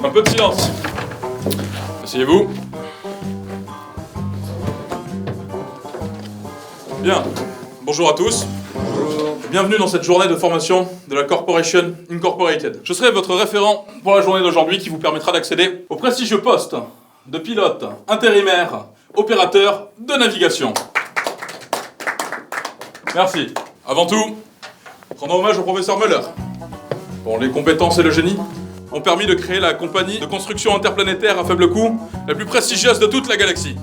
Un peu de silence. Asseyez-vous. Bien. Bonjour à tous. Bonjour. Bienvenue dans cette journée de formation de la Corporation Incorporated. Je serai votre référent pour la journée d'aujourd'hui qui vous permettra d'accéder au prestigieux poste de pilote intérimaire opérateur de navigation. Merci. Avant tout, rendons hommage au professeur Muller. Dont les compétences et le génie ont permis de créer la compagnie de construction interplanétaire à faible coût la plus prestigieuse de toute la galaxie.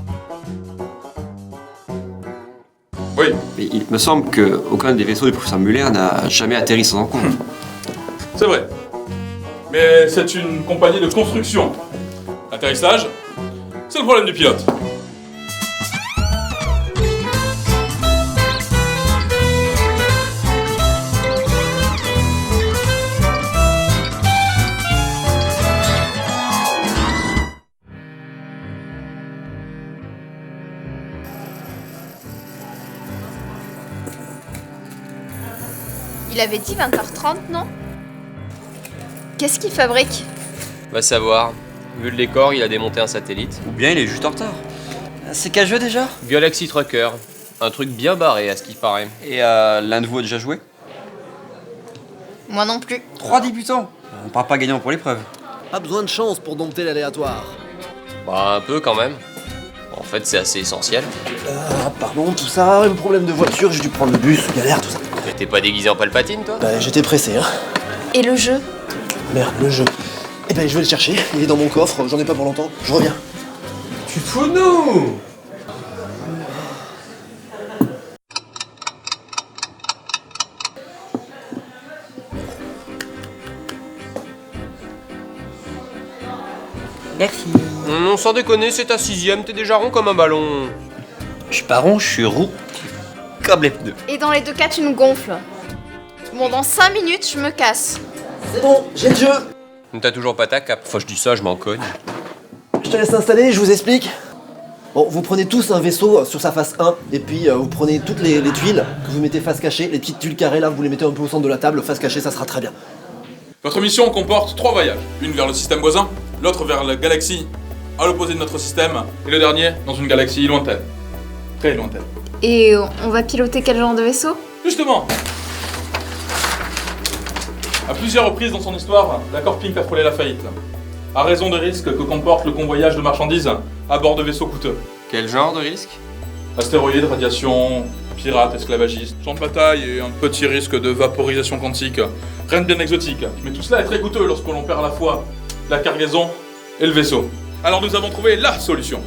Oui. Mais il me semble qu'aucun des vaisseaux du professeur Muller n'a jamais atterri sans encombre. C'est vrai. Mais c'est une compagnie de construction. L'atterrissage, c'est le problème du pilote. Il avait dit 20h30, non? Qu'est-ce qu'il fabrique? Va savoir. Vu le décor, il a démonté un satellite. Ou bien il est juste en retard. C'est quel jeu déjà? Galaxy Trucker. Un truc bien barré à ce qu'il paraît. Et l'un de vous a déjà joué? Moi non plus. 3 débutants. On part pas gagnant pour l'épreuve. Pas besoin de chance pour dompter l'aléatoire. Bah un peu quand même. En fait c'est assez essentiel. Pardon, tout ça, un problème de voiture, j'ai dû prendre le bus, galère, tout ça. Mais t'es pas déguisé en Palpatine toi? Bah, j'étais pressé, hein. Et le jeu? Merde, le jeu. Eh ben, je vais le chercher, il est dans mon coffre, j'en ai pas pour longtemps, je reviens. Tu te fous de nous? Merci. Sans déconner, c'est ta 6ème, t'es déjà rond comme un ballon. Je suis pas rond, je suis roux. Comme les pneus. Et dans les deux cas, tu nous gonfles. Bon, dans 5 minutes, je me casse. C'est bon, j'ai le jeu. T'as toujours pas ta cape. Fois je dis ça, je m'en cogne. Je te laisse installer, je vous explique. Bon, vous prenez tous un vaisseau sur sa face 1, et puis vous prenez toutes les tuiles que vous mettez face cachée, les petites tuiles carrées là, vous les mettez un peu au centre de la table, face cachée, ça sera très bien. Votre mission comporte 3 voyages. Une vers le système voisin, l'autre vers la galaxie à l'opposé de notre système, et le dernier dans une galaxie lointaine. Très lointaine. Et on va piloter quel genre de vaisseau? Justement. À plusieurs reprises dans son histoire, la Corpink a frôlé la faillite. À raison des risques que comporte le convoyage de marchandises à bord de vaisseaux coûteux. Quel genre de risque? Astéroïdes, radiation, pirates, esclavagistes, champs de bataille et un petit risque de vaporisation quantique. Rien de bien exotique. Mais tout cela est très coûteux lorsque l'on perd à la fois la cargaison et le vaisseau. Alors nous avons trouvé LA solution.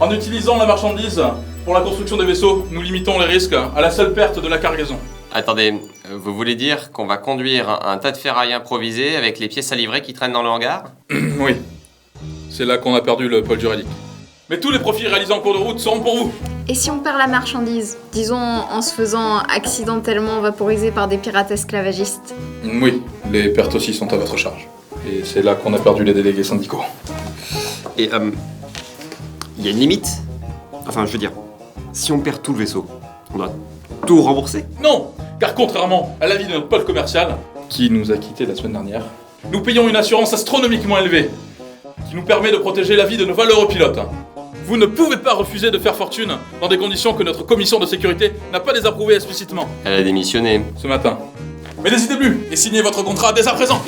En utilisant la marchandise pour la construction des vaisseaux, nous limitons les risques à la seule perte de la cargaison. Attendez, vous voulez dire qu'on va conduire un tas de ferraille improvisé avec les pièces à livrer qui traînent dans le hangar? Oui. C'est là qu'on a perdu le pôle juridique. Mais tous les profits réalisés en cours de route seront pour vous. Et si on perd la marchandise? Disons en se faisant accidentellement vaporiser par des pirates esclavagistes. Oui, les pertes aussi sont à votre charge. Et c'est là qu'on a perdu les délégués syndicaux. Et il y a une limite? Enfin, je veux dire, si on perd tout le vaisseau, on doit tout rembourser? Non, car contrairement à l'avis de notre pôle commercial, qui nous a quittés la semaine dernière, nous payons une assurance astronomiquement élevée, qui nous permet de protéger la vie de nos valeureux pilotes. Vous ne pouvez pas refuser de faire fortune dans des conditions que notre commission de sécurité n'a pas désapprouvées explicitement. Elle a démissionné. Ce matin. Mais n'hésitez plus et signez votre contrat dès à présent.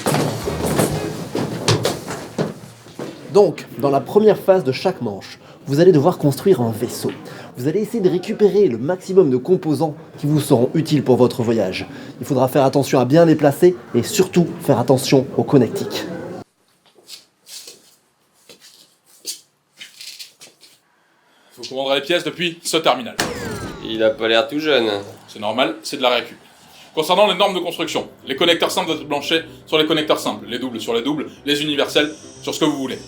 Donc, dans la première phase de chaque manche, vous allez devoir construire un vaisseau. Vous allez essayer de récupérer le maximum de composants qui vous seront utiles pour votre voyage. Il faudra faire attention à bien les placer et surtout faire attention aux connectiques. Vous commanderez les pièces depuis ce terminal. Il a pas l'air tout jeune. C'est normal, c'est de la récup. Concernant les normes de construction, les connecteurs simples doivent être branchés sur les connecteurs simples, les doubles sur les doubles, les universels sur ce que vous voulez.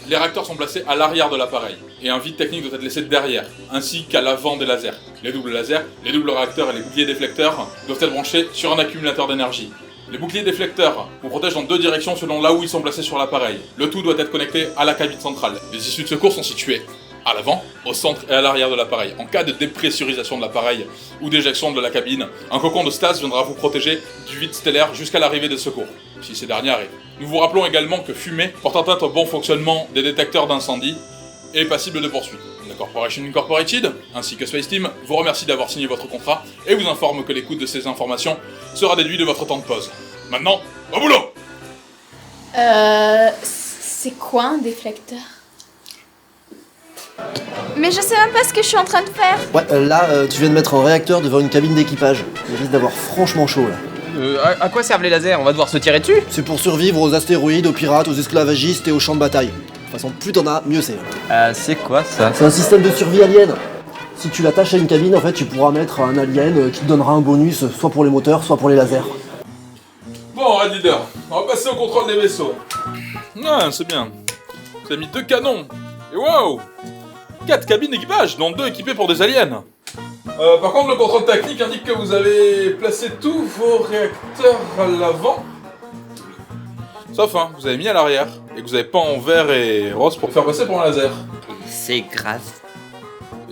Les réacteurs sont placés à l'arrière de l'appareil, et un vide technique doit être laissé derrière, ainsi qu'à l'avant des lasers. Les doubles lasers, les doubles réacteurs et les boucliers déflecteurs doivent être branchés sur un accumulateur d'énergie. Les boucliers déflecteurs vous protègent dans 2 directions selon là où ils sont placés sur l'appareil. Le tout doit être connecté à la cabine centrale. Les issues de secours sont situées À l'avant, au centre et à l'arrière de l'appareil. En cas de dépressurisation de l'appareil ou d'éjection de la cabine, un cocon de stase viendra vous protéger du vide stellaire jusqu'à l'arrivée des secours, si ces derniers arrivent. Nous vous rappelons également que fumer porte atteinte au bon fonctionnement des détecteurs d'incendie et est passible de poursuite. La Corporation Incorporated, ainsi que Space Team, vous remercie d'avoir signé votre contrat et vous informe que l'écoute de ces informations sera déduit de votre temps de pause. Maintenant, au boulot! C'est quoi un déflecteur? Mais je sais même pas ce que je suis en train de faire. Ouais, là, tu viens de mettre un réacteur devant une cabine d'équipage. Il risque d'avoir franchement chaud, là. À quoi servent les lasers? On va devoir se tirer dessus? C'est pour survivre aux astéroïdes, aux pirates, aux esclavagistes et aux champs de bataille. De toute façon, plus t'en as, mieux c'est. C'est quoi ça? C'est un système de survie alien. Si tu l'attaches à une cabine, en fait, tu pourras mettre un alien qui te donnera un bonus, soit pour les moteurs, soit pour les lasers. Bon, Red Leader, on va passer au contrôle des vaisseaux. Ouais, c'est bien. Vous avez mis 2 canons. Et waouh! 4 cabines d'équipage, dont 2 équipées pour des aliens. Par contre, le contrôle technique indique que vous avez placé tous vos réacteurs à l'avant. Sauf un, vous avez mis à l'arrière. Et que vous avez peint en vert et rose pour faire passer pour un laser. C'est grave.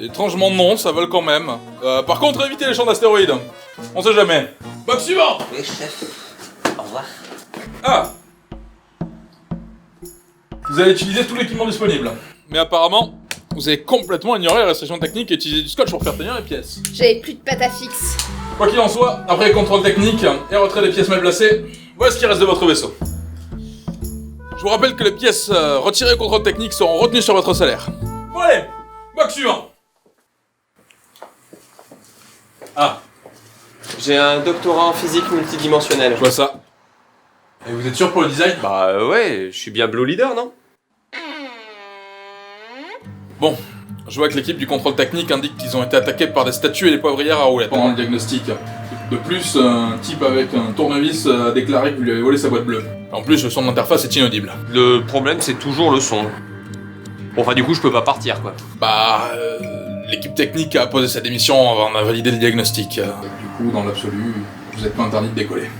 Étrangement non, ça vole quand même. Par contre, évitez les champs d'astéroïdes. On sait jamais. Box suivant! Oui, chef. Au revoir. Ah! Vous allez utiliser tout l'équipement disponible. Mais apparemment, vous avez complètement ignoré les restrictions techniques et utilisé du scotch pour faire tenir les pièces. J'avais plus de pâte à fixe. Quoi qu'il en soit, après contrôle technique et retrait des pièces mal placées, voilà ce qui reste de votre vaisseau. Je vous rappelle que les pièces retirées au contrôle technique seront retenues sur votre salaire. Bon allez, box suivant. Ah, J'ai un doctorat en physique multidimensionnelle. je vois ça. Et vous êtes sûr pour le design? Bah ouais, je suis bien Blue Leader, non? Bon, je vois que l'équipe du contrôle technique indique qu'ils ont été attaqués par des statues et des poivrières à roulettes pendant le diagnostic. De plus, un type avec un tournevis a déclaré que vous lui avez volé sa boîte bleue. En plus, le son de l'interface est inaudible. Le problème, c'est toujours le son. Bon, enfin, du coup, je peux pas partir, quoi. Bah, l'équipe technique a posé sa démission, on a validé le diagnostic. Du coup, dans l'absolu, vous êtes pas interdit de décoller.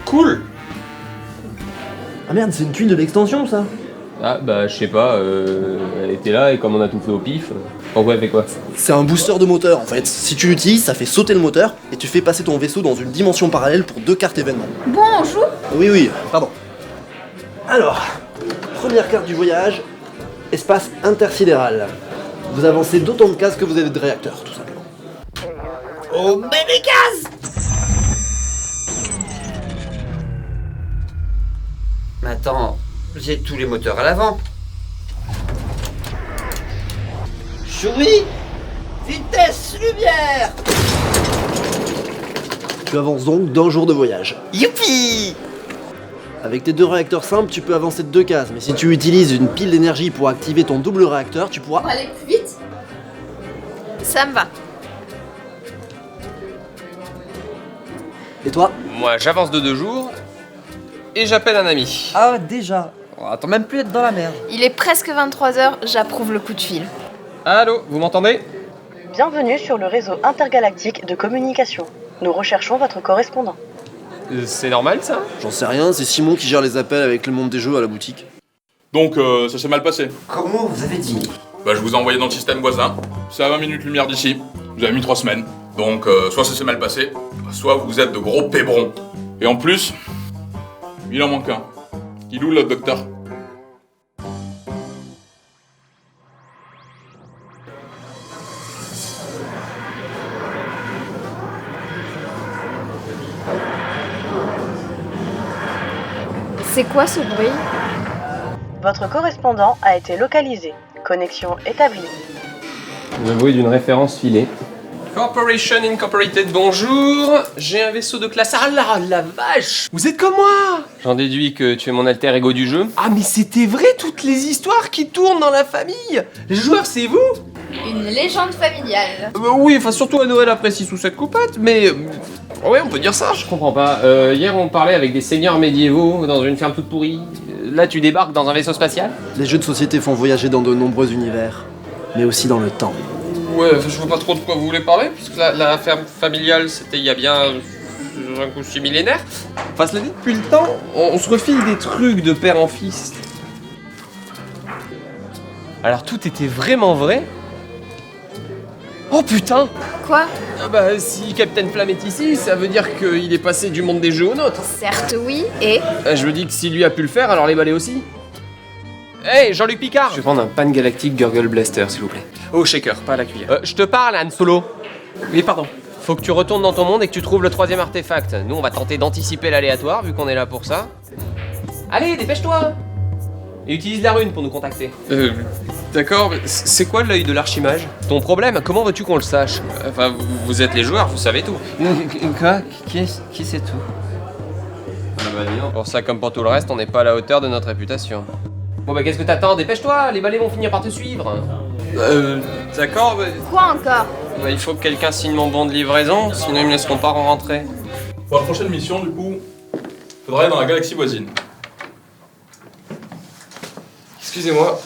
Cool! Ah merde, c'est une tuile de l'extension, ça. Ah bah je sais pas, elle était là et comme on a tout fait au pif, pourquoi elle fait quoi? C'est un booster de moteur, en fait. Si tu l'utilises, ça fait sauter le moteur et tu fais passer ton vaisseau dans une dimension parallèle pour 2 cartes événements. Bon, on joue? Oui, pardon. Alors, première carte du voyage, espace intersidéral. Vous avancez d'autant de cases que vous avez de réacteurs, tout simplement. Oh, bébé gaz! Mais attends, j'ai tous les moteurs à l'avant. Souris! Vitesse lumière! Tu avances donc d'un jour de voyage. Youpi! Avec tes 2 réacteurs simples, tu peux avancer de 2 cases, mais si tu utilises une pile d'énergie pour activer ton double réacteur, tu pourras... Pour aller plus vite? Ça me va. Et toi? Moi, j'avance de 2 jours et j'appelle un ami. Ah, déjà. On attend même plus d'être dans la merde. Il est presque 23h, j'approuve le coup de fil. Allô, vous m'entendez? Bienvenue sur le réseau intergalactique de communication. Nous recherchons votre correspondant. C'est normal, ça? J'en sais rien, c'est Simon qui gère les appels avec le monde des jeux à la boutique. Donc, ça s'est mal passé. Comment vous avez dit? Bah, je vous ai envoyé dans le système voisin. C'est à 20 minutes lumière d'ici. Vous avez mis 3 semaines. Donc, soit ça s'est mal passé, soit vous êtes de gros pébrons. Et en plus, il en manque un. Il est où, le docteur? C'est quoi ce bruit? Votre correspondant a été localisé. Connexion établie. Le bruit d'une référence filée. Corporation Incorporated, bonjour. J'ai un vaisseau de classe. Ah la vache! Vous êtes comme moi! J'en déduis que tu es mon alter ego du jeu. Ah, mais c'était vrai toutes les histoires qui tournent dans la famille! Les joueurs, c'est vous? Une légende familiale. Oui, enfin, surtout à Noël après 6 ou 7 coupettes, mais. Ouais, on peut dire ça. Je comprends pas. Hier on parlait avec des seigneurs médiévaux dans une ferme toute pourrie. Là tu débarques dans un vaisseau spatial? Les jeux de société font voyager dans de nombreux univers, mais aussi dans le temps. Ouais, je vois pas trop de quoi vous voulez parler, puisque la ferme familiale, c'était il y a bien 5 ou 6 millénaires. Enfin, cela dit, depuis le temps, on se refile des trucs de père en fils. Alors tout était vraiment vrai? Oh putain! Quoi? Ah bah si Captain Flamme est ici, ça veut dire qu'il est passé du monde des jeux au nôtre. Certes oui, et... Je me dis que si lui a pu le faire, alors les balais aussi. Hey, Jean-Luc Picard! Je vais prendre un Pan Galactic Gurgle Blaster, s'il vous plaît. Au shaker, pas à la cuillère. Je te parle, Han Solo. Oui, pardon. Faut que tu retournes dans ton monde et que tu trouves le 3e artefact. Nous, on va tenter d'anticiper l'aléatoire, vu qu'on est là pour ça. Allez, dépêche-toi! Et utilise la rune pour nous contacter. D'accord, mais c'est quoi l'œil de l'archimage? Ton problème, comment veux-tu qu'on le sache? Enfin, vous êtes les joueurs, vous savez tout. Quoi? Qui sait tout? Ah bah dis donc. Pour ça, comme pour tout le reste, on n'est pas à la hauteur de notre réputation. Bon bah qu'est-ce que t'attends? Dépêche-toi, les balais vont finir par te suivre. D'accord, mais... Quoi encore? Bah, il faut que quelqu'un signe mon bon de livraison, sinon ils me laisseront pas rentrer. Pour la prochaine mission, du coup, faudra aller dans la galaxie voisine. Excusez-moi,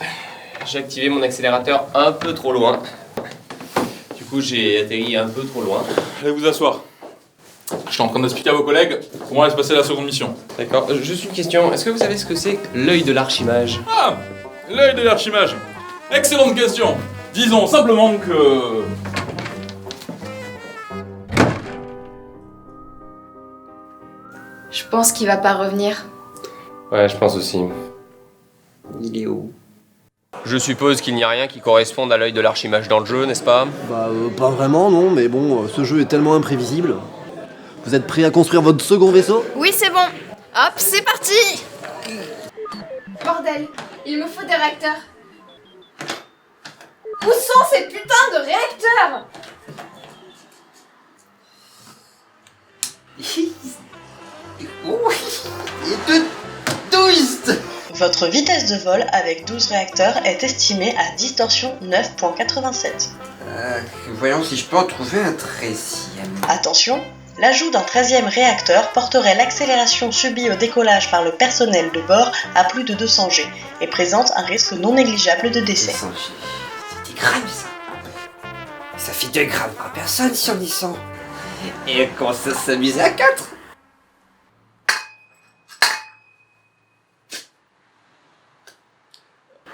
j'ai activé mon accélérateur un peu trop loin. Du coup, j'ai atterri un peu trop loin. Allez vous asseoir. Je suis en train d'expliquer à vos collègues comment va se passer la seconde mission. D'accord, juste une question, est-ce que vous savez ce que c'est que l'œil de l'archimage? Ah, l'œil de l'archimage. Excellente question. Disons simplement que... Je pense qu'il va pas revenir. Ouais, je pense aussi. Il est où? Je suppose qu'il n'y a rien qui corresponde à l'œil de l'archimage dans le jeu, n'est-ce pas? Bah, pas vraiment, non, mais bon, ce jeu est tellement imprévisible. Vous êtes prêts à construire votre second vaisseau? Oui, c'est bon. Hop, c'est parti. Bordel, il me faut des réacteurs. Où sont ces putains de réacteurs? Votre vitesse de vol avec 12 réacteurs est estimée à distorsion 9.87. Voyons si je peux en trouver un 13e. Attention, l'ajout d'un 13e réacteur porterait l'accélération subie au décollage par le personnel de bord à plus de 200 G et présente un risque non négligeable de décès. 200 G. C'est des grammes ça. Ça fait 2 grammes par personne si on y sent. Et on commence à s'amuser à 4.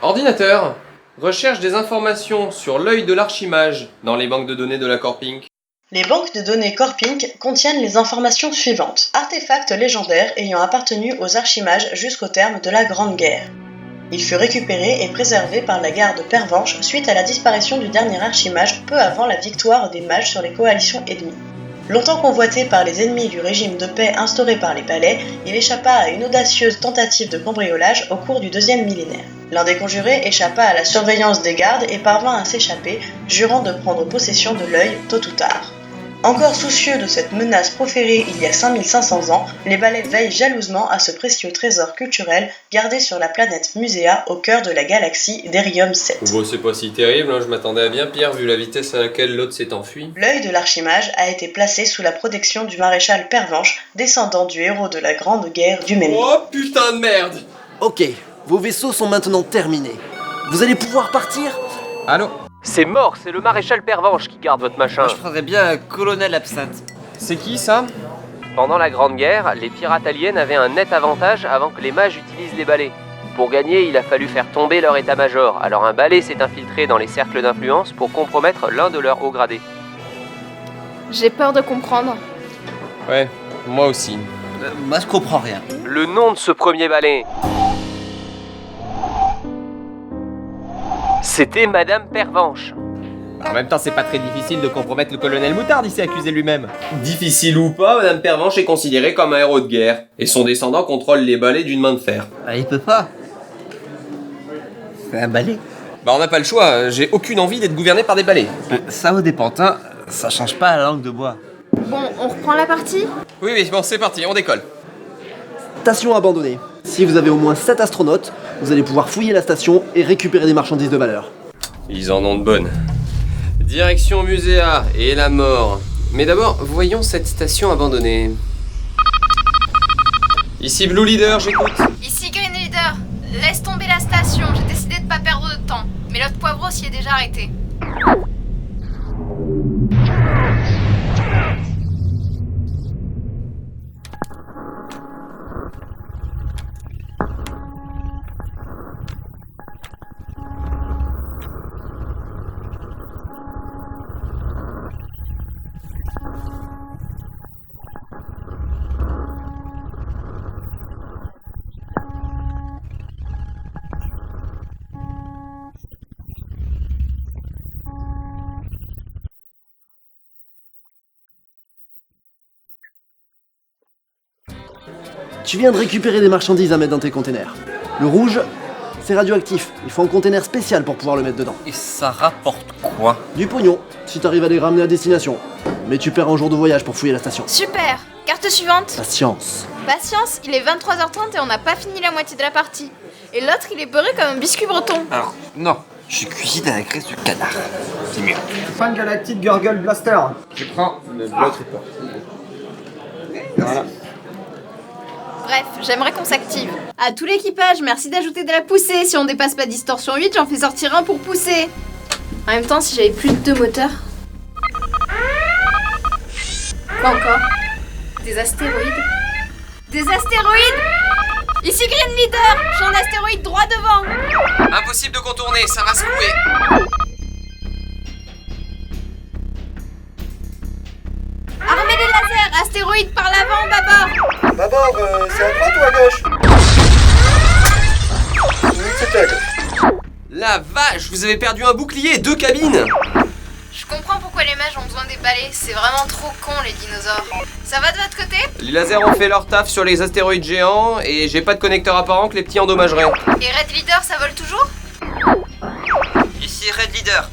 Ordinateur, recherche des informations sur l'œil de l'archimage dans les banques de données de la Corpink. Les banques de données Corpink contiennent les informations suivantes. Artefacts légendaires ayant appartenu aux archimages jusqu'au terme de la Grande Guerre. Il fut récupéré et préservé par la garde Pervenche suite à la disparition du dernier archimage peu avant la victoire des mages sur les coalitions ennemies. Longtemps convoité par les ennemis du régime de paix instauré par les palais, il échappa à une audacieuse tentative de cambriolage au cours du 2e millénaire. L'un des conjurés échappa à la surveillance des gardes et parvint à s'échapper, jurant de prendre possession de l'œil tôt ou tard. Encore soucieux de cette menace proférée il y a 5500 ans, les balais veillent jalousement à ce précieux trésor culturel gardé sur la planète Muséa au cœur de la galaxie d'Erium 7. Bon, c'est pas si terrible, hein, je m'attendais à bien pire vu la vitesse à laquelle l'autre s'est enfui. L'œil de l'archimage a été placé sous la protection du maréchal Pervenche, descendant du héros de la Grande Guerre du même nom. Oh putain de merde! Ok, vos vaisseaux sont maintenant terminés. Vous allez pouvoir partir? Allô? C'est mort, c'est le maréchal Pervenche qui garde votre machin. Moi, je prendrais bien un colonel absinthe. C'est qui ça? Pendant la Grande Guerre, les pirates aliens avaient un net avantage avant que les mages utilisent les balais. Pour gagner, il a fallu faire tomber leur état-major, alors un balai s'est infiltré dans les cercles d'influence pour compromettre l'un de leurs hauts gradés. J'ai peur de comprendre. Ouais, moi aussi. Moi, je comprends rien. Le nom de ce premier balai, c'était Madame Pervenche. En même temps, c'est pas très difficile de compromettre le colonel Moutarde, il s'est accusé lui-même. Difficile ou pas, Madame Pervenche est considérée comme un héros de guerre. Et son descendant contrôle les balais d'une main de fer. Ah, il peut pas. C'est un balai. Bah on n'a pas le choix, j'ai aucune envie d'être gouverné par des balais. Ça au dépantin, ça change pas la langue de bois. Bon, on reprend la partie? Oui, bon, c'est parti, on décolle. Station abandonnée. Si vous avez au moins 7 astronautes, vous allez pouvoir fouiller la station et récupérer des marchandises de valeur. Ils en ont de bonnes. Direction Muséa et la mort. Mais d'abord, voyons cette station abandonnée. Ici Blue Leader, j'écoute. Ici Green Leader. Laisse tomber la station, j'ai décidé de pas perdre de temps. Mais l'autre poivreau s'y est déjà arrêté. Tu viens de récupérer des marchandises à mettre dans tes containers. Le rouge, c'est radioactif. Il faut un container spécial pour pouvoir le mettre dedans. Et ça rapporte quoi? Du pognon, si t'arrives à les ramener à destination. Mais tu perds un jour de voyage pour fouiller la station. Super. Carte suivante. Patience. Patience, il est 23h30 et on n'a pas fini la moitié de la partie. Et l'autre, il est beurré comme un biscuit breton. Alors, non. Je cuisine à la graisse de canard. C'est mieux. Pan Galactic Gurgle Blaster. Je prends le Blood Reaper. Voilà. Bref, j'aimerais qu'on s'active. À tout l'équipage, merci d'ajouter de la poussée. Si on dépasse pas Distorsion 8, j'en fais sortir un pour pousser. En même temps, si j'avais plus de 2 moteurs... Quoi encore? Des astéroïdes? Des astéroïdes? Ici Green Leader, j'ai un astéroïde droit devant. Impossible de contourner, ça va secouer. Armez les lasers, astéroïde par l'avant, bâbord. D'abord, c'est à droite ou à gauche? Oui, c'est à gauche. La vache, vous avez perdu un bouclier et 2 cabines. Je comprends pourquoi les mages ont besoin des balais, c'est vraiment trop con les dinosaures. Ça va de votre côté? Les lasers ont fait leur taf sur les astéroïdes géants et j'ai pas de connecteur apparent que les petits endommageraient. Et Red Leader, ça vole toujours? Ici Red Leader.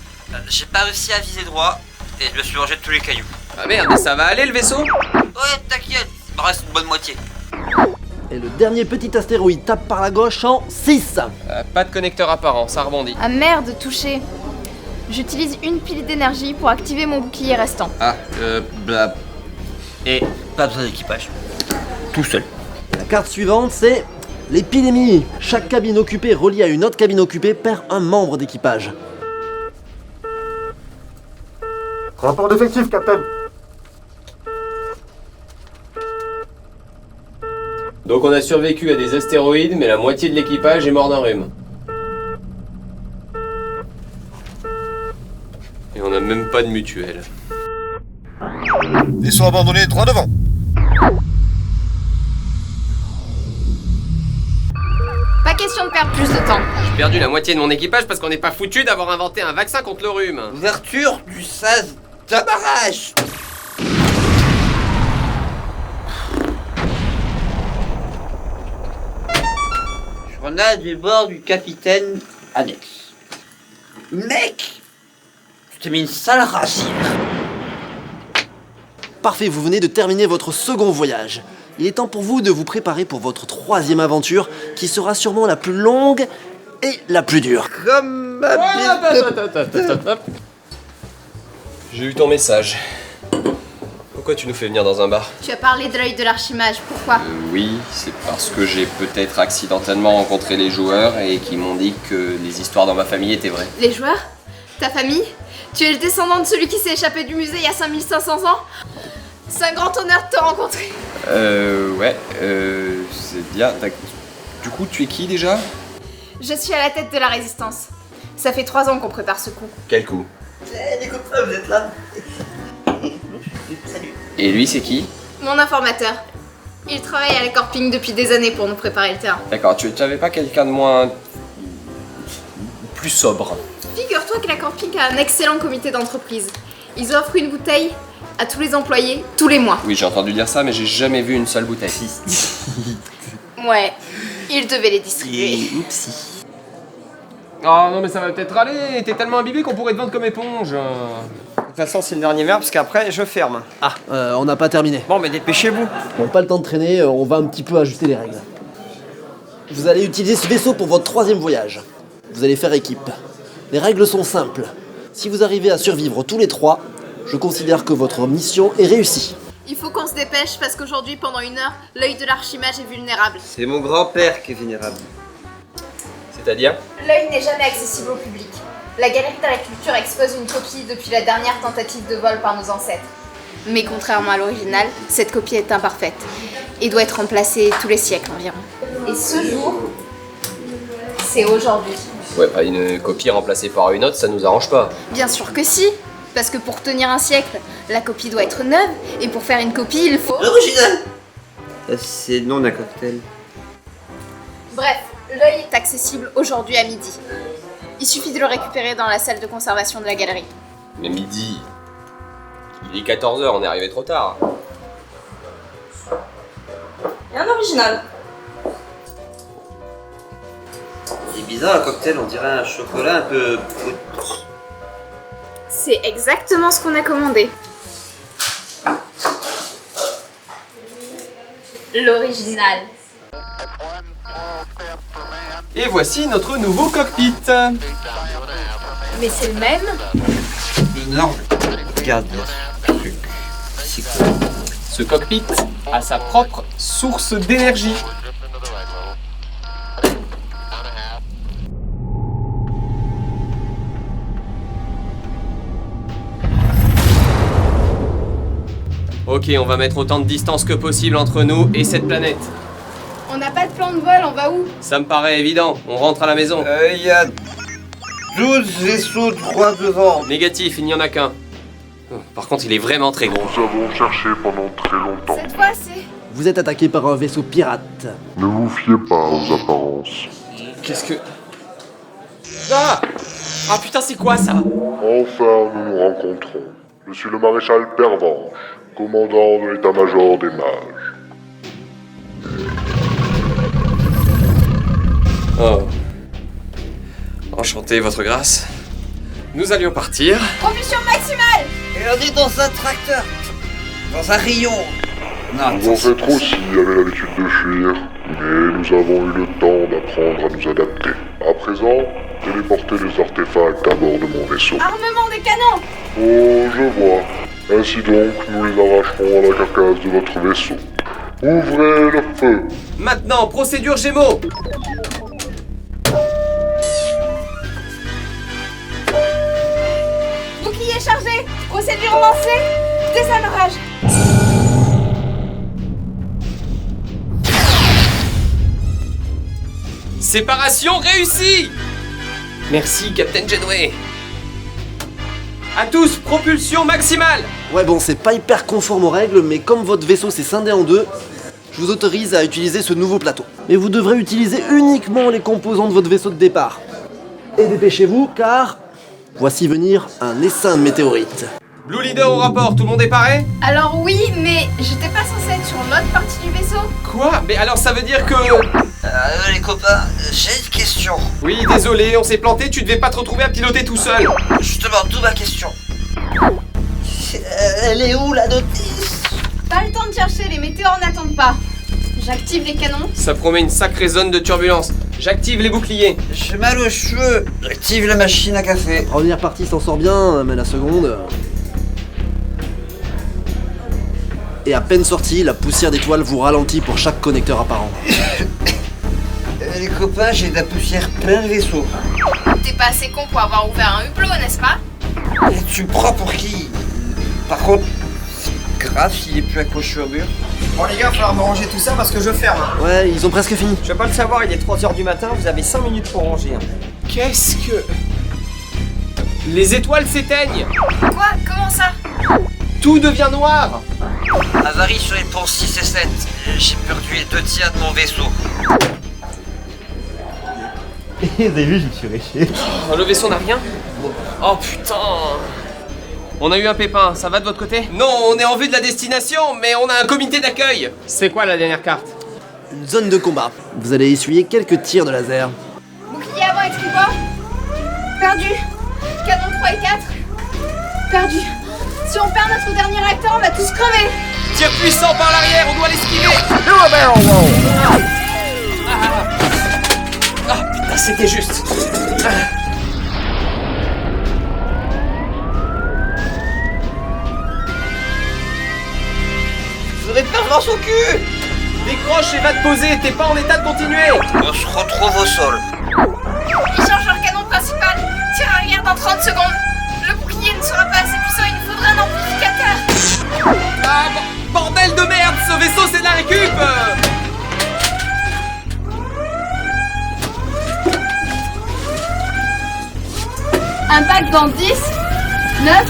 J'ai pas réussi à viser droit et je me suis mangé de tous les cailloux. Ah merde, mais ça va aller le vaisseau? Ouais, t'inquiète, il me reste une bonne moitié. Et le dernier petit astéroïde tape par la gauche en 6. Pas de connecteur apparent, ça rebondit. Ah merde, touché. J'utilise une pile d'énergie pour activer mon bouclier restant. Ah, bla. Et pas besoin d'équipage. Tout seul. La carte suivante, c'est l'épidémie. Chaque cabine occupée reliée à une autre cabine occupée perd un membre d'équipage. Rapport d'effectif, Captain. Donc on a survécu à des astéroïdes, mais la moitié de l'équipage est mort d'un rhume. Et on a même pas de mutuelle. Ils sont abandonnés droit devant. Pas question de perdre plus de temps. J'ai perdu la moitié de mon équipage parce qu'on n'est pas foutu d'avoir inventé un vaccin contre le rhume. Ouverture du sas d'amarrage. Grenade du bord du capitaine Annex. Mec, tu t'es mis une sale racine. Parfait, vous venez de terminer votre second voyage. Il est temps pour vous de vous préparer pour votre troisième aventure, qui sera sûrement la plus longue et la plus dure. Comme ma Hop. J'ai eu ton message. Pourquoi tu nous fais venir dans un bar? Tu as parlé de l'œil de l'archimage, pourquoi? Oui, c'est parce que j'ai peut-être accidentellement rencontré les joueurs et qui m'ont dit que les histoires dans ma famille étaient vraies. Les joueurs? Ta famille? Tu es le descendant de celui qui s'est échappé du musée il y a 5500 ans? C'est un grand honneur de te rencontrer. Ouais, c'est bien. Du coup, tu es qui déjà? Je suis à la tête de la résistance. Ça fait 3 ans qu'on prépare ce coup. Quel coup? Les copains, vous êtes là. Salut. Et lui, c'est qui? Mon informateur. Il travaille à la Corping depuis des années pour nous préparer le terrain. D'accord, tu n'avais pas quelqu'un de moins... plus sobre? Figure-toi que la Corping a un excellent comité d'entreprise. Ils offrent une bouteille à tous les employés tous les mois. Oui, j'ai entendu dire ça, mais j'ai jamais vu une seule bouteille. Ouais, ils devaient les distribuer. Oh non, mais ça va peut-être aller. T'es tellement imbibé qu'on pourrait te vendre comme éponge. De toute façon, c'est le dernier verre parce qu'après, je ferme. Ah, on n'a pas terminé. Bon, mais dépêchez-vous. Bon, pas le temps de traîner, on va un petit peu ajuster les règles. Vous allez utiliser ce vaisseau pour votre troisième voyage. Vous allez faire équipe. Les règles sont simples. Si vous arrivez à survivre tous les 3, je considère que votre mission est réussie. Il faut qu'on se dépêche parce qu'aujourd'hui, pendant 1 heure, l'œil de l'archimage est vulnérable. C'est mon grand-père qui est vénérable. C'est-à-dire? L'œil n'est jamais accessible au public. La Galerie de la Culture expose une copie depuis la dernière tentative de vol par nos ancêtres. Mais contrairement à l'original, cette copie est imparfaite et doit être remplacée tous les siècles environ. Et ce jour, c'est aujourd'hui. Ouais, bah une copie remplacée par une autre, ça nous arrange pas. Bien sûr que si, parce que pour tenir un siècle, la copie doit être neuve, et pour faire une copie, il faut... L'original. C'est le nom d'un cocktail. Bref, l'œil est accessible aujourd'hui à midi. Il suffit de le récupérer dans la salle de conservation de la galerie. Mais midi... Il est 14h, on est arrivé trop tard. Hein? Un original. Il est bizarre le cocktail, on dirait un chocolat un peu... C'est exactement ce qu'on a commandé. L'original. Et voici notre nouveau cockpit. Mais c'est le même? énorme. Regarde ce truc. C'est cool. Ce cockpit a sa propre source d'énergie. Ok, on va mettre autant de distance que possible entre nous et cette planète. On n'a pas de plan de vol, on va où? Ça me paraît évident, on rentre à la maison. Il y a 12 vaisseaux droit devant. Négatif, il n'y en a qu'un. Par contre, il est vraiment très gros. Nous avons cherché pendant très longtemps. Cette fois, c'est... Vous êtes attaqué par un vaisseau pirate. Ne vous fiez pas aux apparences. Qu'est-ce que... Ah! Ah putain, c'est quoi ça? Enfin, nous nous rencontrons. Je suis le maréchal Pervenche, commandant de l'état-major des mages. Oh. Enchanté, votre grâce. Nous allions partir. Propulsion maximale! Et on est dans un tracteur. Dans un rayon. Non, Nos ancêtres aussi avaient l'habitude de fuir, mais nous avons eu le temps d'apprendre à nous adapter. À présent, téléportez les artefacts à bord de mon vaisseau. Armement des canons! Oh, je vois. Ainsi donc, nous les arracherons à la carcasse de votre vaisseau. Ouvrez le feu! Maintenant, procédure Gémeaux. Bouclier chargé! Procédure lancée! Désamarrage! Séparation réussie. Merci, Captain Janeway. À tous, propulsion maximale. Ouais bon, c'est pas hyper conforme aux règles, mais comme votre vaisseau s'est scindé en deux, je vous autorise à utiliser ce nouveau plateau. Mais vous devrez utiliser uniquement les composants de votre vaisseau de départ. Et dépêchez-vous, car voici venir un essaim de météorites. Blue Leader au rapport, tout le monde est paré? Alors oui, mais j'étais pas censée être sur l'autre partie du vaisseau. Quoi? Mais alors ça veut dire que... les copains, j'ai une question. Oui, désolé, on s'est planté, tu devais pas te retrouver à piloter tout seul. Justement, d'où ma question. Elle est où la notice? Pas le temps de chercher, les météores n'attendent pas. J'active les canons. Ça promet une sacrée zone de turbulence. J'active les boucliers. J'ai mal aux cheveux. J'active la machine à café. La première partie s'en sort bien, mais la seconde... Et à peine sorti, la poussière d'étoiles vous ralentit pour chaque connecteur apparent. Les copains, j'ai de la poussière plein le vaisseau. T'es pas assez con pour avoir ouvert un hublot, n'est-ce pas? Et tu me prends pour qui? Par contre, c'est grave s'il est plus accroché au mur. Bon les gars, il va falloir me ranger tout ça parce que je ferme. Ouais, ils ont presque fini. Je vais pas le savoir, il est 3h du matin, vous avez 5 minutes pour ranger. Qu'est-ce que... Les étoiles s'éteignent. Quoi? Comment ça? Tout devient noir. Avarie sur les ponts 6 et 7. J'ai perdu les 2 tiers de mon vaisseau. Vous avez vu, je me suis réché. Oh, le vaisseau n'a rien. Oh putain. On a eu un pépin, ça va de votre côté? Non, on est en vue de la destination, mais on a un comité d'accueil. C'est quoi la dernière carte? Une zone de combat. Vous allez essuyer quelques tirs de laser. Bouclier avant et tribord. Perdu. Canon 3 et 4. Perdu. Si on perd notre dernier réacteur, on va tous crever. Tir puissant par l'arrière, on doit l'esquiver. Ah putain, c'était juste. Vous aurez Pervenche au cul. Décroche et va te poser, t'es pas en état de continuer. On se retrouve au sol. Ils changent leur canon principal. Tir arrière dans 30 secondes. Le bouclier ne sera pas assez puissant, il nous faudra un amplificateur. Ah, bordel de merde, ce vaisseau c'est de la récup. Impact dans 10, 9,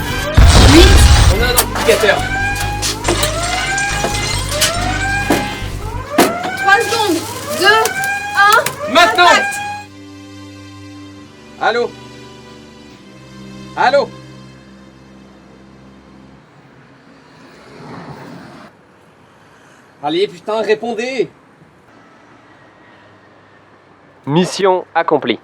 8. On a un amplificateur. 3 secondes. 2, 1. Maintenant. Impact. Allô? Allô? Allez, putain, répondez! Mission accomplie.